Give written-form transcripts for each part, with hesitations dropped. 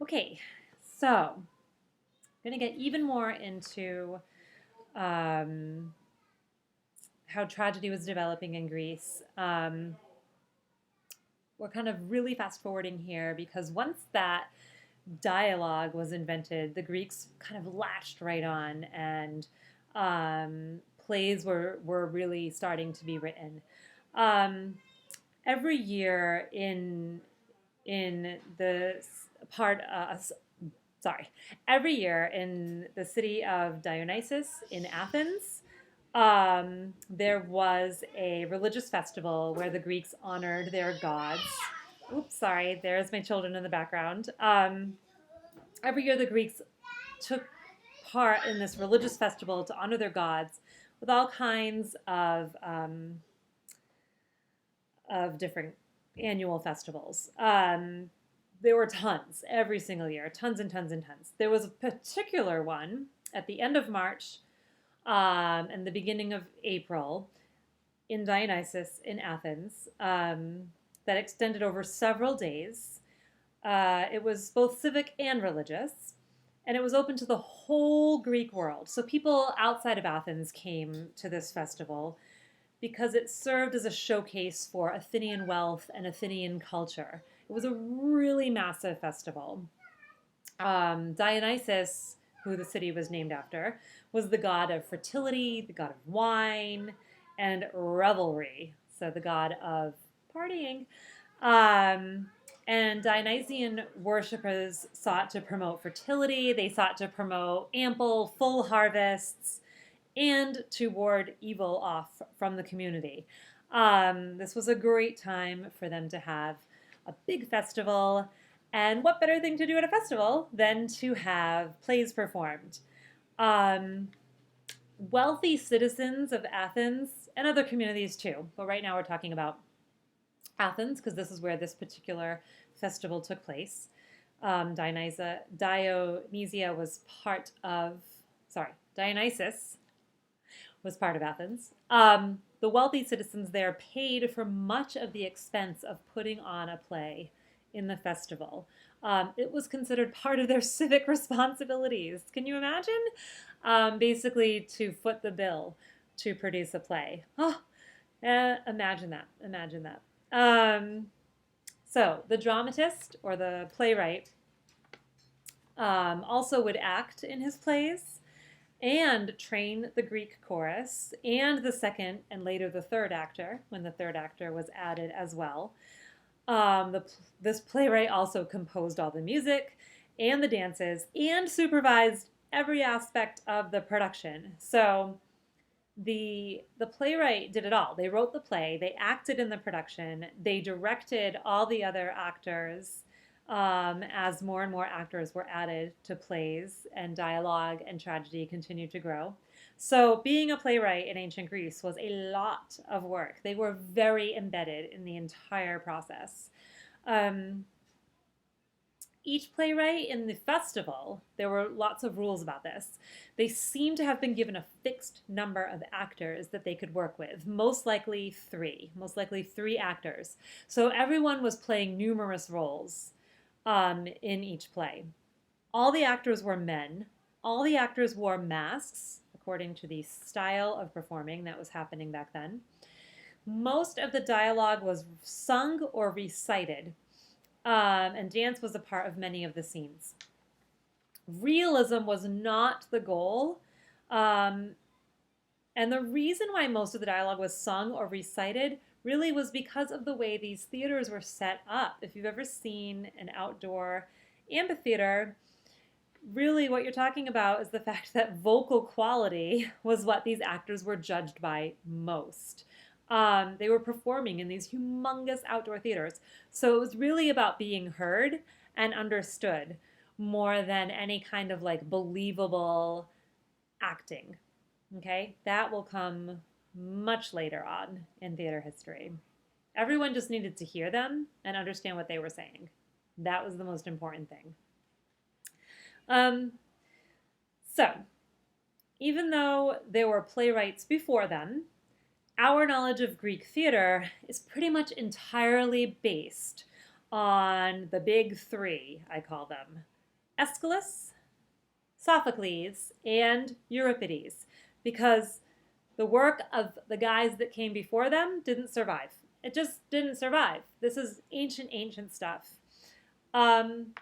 Okay, so I'm going to get even more into um, how tragedy was developing in Greece. We're kind of really fast forwarding here because once that dialogue was invented, the Greeks kind of latched right on, and plays were really starting to be written. Um, every year in the part sorry, every year in the city of Dionysus in Athens, there was a religious festival where the Greeks honored their gods. Oops, sorry, there's my children in the background. Every year the Greeks took part in this religious festival to honor their gods with all kinds of different annual festivals. There were tons every single year, tons and tons and tons. There was a particular one at the end of March and the beginning of April in Dionysus in Athens that extended over several days. It was both civic and religious, and it was open to the whole Greek world. So people outside of Athens came to this festival because it served as a showcase for Athenian wealth and Athenian culture. It was a really massive festival. Dionysus, who the city was named after, was the god of fertility, the god of wine, and revelry, so the god of partying. Um, and Dionysian worshippers sought to promote fertility, they sought to promote ample, full harvests, and to ward evil off from the community. This was a great time for them to have a big festival. And what better thing to do at a festival than to have plays performed? Um, Wealthy citizens of Athens and other communities too, but right now we're talking about Athens because this is where this particular festival took place. Dionysia was part of, sorry, Dionysus was part of Athens. The wealthy citizens there paid for much of the expense of putting on a play in the festival. It was considered part of their civic responsibilities. Can you imagine? Basically, to foot the bill to produce a play. Oh, imagine that. Imagine that. So, the dramatist or the playwright also would act in his plays and train the Greek chorus and the second and later the third actor when the third actor was added as well. This playwright also composed all the music and the dances and supervised every aspect of the production. So the playwright did it all. They wrote the play, they acted in the production, they directed all the other actors as more and more actors were added to plays and dialogue and tragedy continued to grow. So being a playwright in ancient Greece was a lot of work. They were very embedded in the entire process. Um, each playwright in the festival, there were lots of rules about this. They seem to have been given a fixed number of actors that they could work with, most likely three actors. So everyone was playing numerous roles in each play. All the actors were men. All the actors wore masks, according to the style of performing that was happening back then. Most of the dialogue was sung or recited, and dance was a part of many of the scenes. Realism was not the goal, um, and the reason why most of the dialogue was sung or recited really was because of the way these theaters were set up. If you've ever seen an outdoor amphitheater, really what you're talking about is the fact that vocal quality was what these actors were judged by most. They were performing in these humongous outdoor theaters. So it was really about being heard and understood more than any kind of like believable acting. Okay, that will come much later on in theater history. Everyone just needed to hear them and understand what they were saying. That was the most important thing. Um, so, even though there were playwrights before them, our knowledge of Greek theater is pretty much entirely based on the big three, I call them: Aeschylus, Sophocles, and Euripides, because the work of the guys that came before them didn't survive. It just didn't survive. This is ancient, ancient stuff. And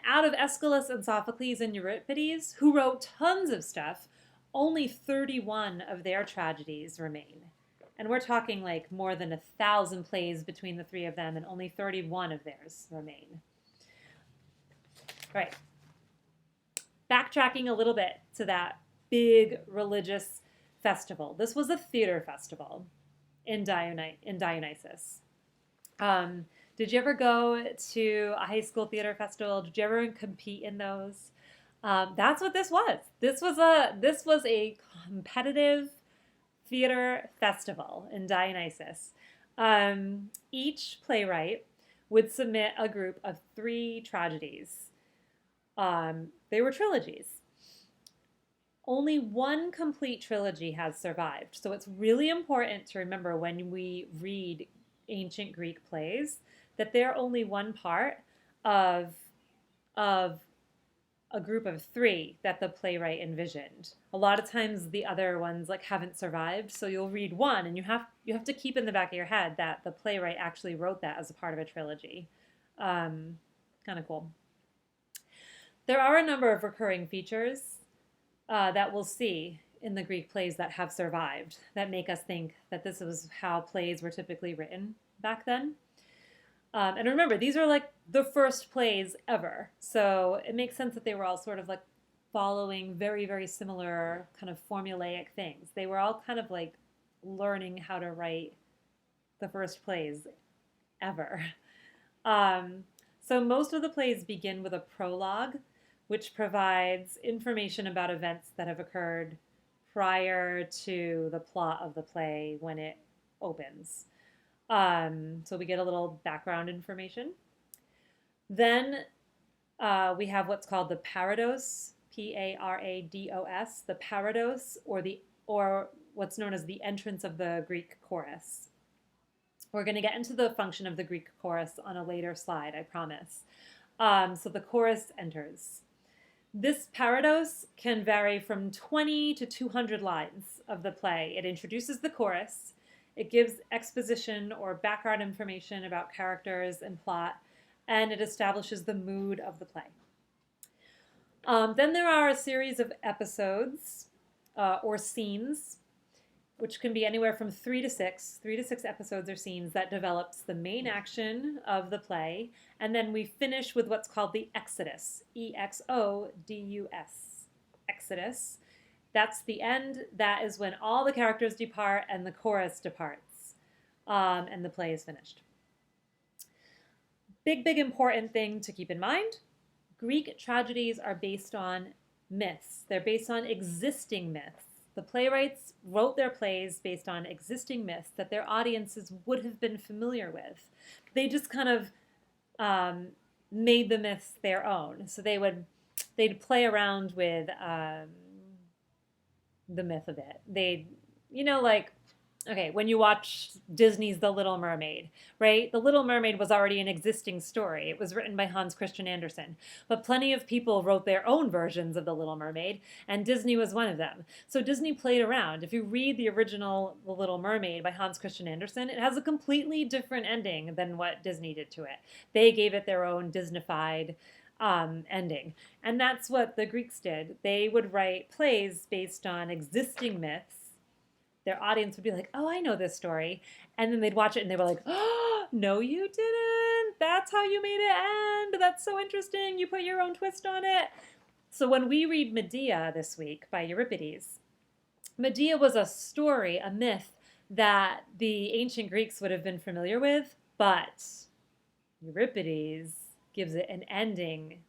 out of Aeschylus and Sophocles and Euripides, who wrote tons of stuff, only 31 of their tragedies remain. And we're talking like more than 1,000 plays between the three of them, and only 31 of theirs remain. All right. Backtracking a little bit to that big religious festival. This was a theater festival in Dionysus. Did you ever go to a high school theater festival? Did you ever compete in those? That's what this was. This was a competitive theater festival in Dionysus. Each playwright would submit a group of 3 tragedies. They were trilogies. Only one complete trilogy has survived. So it's really important to remember when we read ancient Greek plays that they're only one part of a group of 3 that the playwright envisioned. A lot of times the other ones like haven't survived, so you'll read one and you have to keep in the back of your head that the playwright actually wrote that as a part of a trilogy. Kind of cool. There are a number of recurring features that we'll see in the Greek plays that have survived that make us think that this was how plays were typically written back then. And remember, these are like the first plays ever. So it makes sense that they were all sort of like following very, very similar kind of formulaic things. They were all kind of like learning how to write the first plays ever. So most of the plays begin with a prologue, which provides information about events that have occurred prior to the plot of the play when it opens. So we get a little background information. Then we have what's called the Paradose, Parados, the Paradose, or what's known as the entrance of the Greek chorus. We're going to get into the function of the Greek chorus on a later slide, I promise. So the chorus enters. This Paradose can vary from 20 to 200 lines of the play. It introduces the chorus. It gives exposition or background information about characters and plot, and it establishes the mood of the play. Then there are a series of episodes or scenes, which can be anywhere from 3 to 6 episodes or scenes that develops the main action of the play, and then we finish with what's called the Exodus, Exodus. Exodus. That's the end. That is when all the characters depart and the chorus departs, and the play is finished. Big important thing to keep in mind: Greek tragedies are based on myths. They're based on existing myths. The playwrights wrote their plays based on existing myths that their audiences would have been familiar with. They just kind of made the myths their own. So they'd play around with the myth of it. When you watch Disney's The Little Mermaid, right? The Little Mermaid was already an existing story. It was written by Hans Christian Andersen. But plenty of people wrote their own versions of The Little Mermaid, and Disney was one of them. So Disney played around. If you read the original The Little Mermaid by Hans Christian Andersen, it has a completely different ending than what Disney did to it. They gave it their own Disneyfied ending. And that's what the Greeks did. They would write plays based on existing myths. Their audience would be like, oh, I know this story. And then they'd watch it and they were like, oh, no, you didn't. That's how you made it end. That's so interesting. You put your own twist on it. So when we read Medea this week by Euripides, Medea was a story, a myth that the ancient Greeks would have been familiar with, but Euripides gives it an ending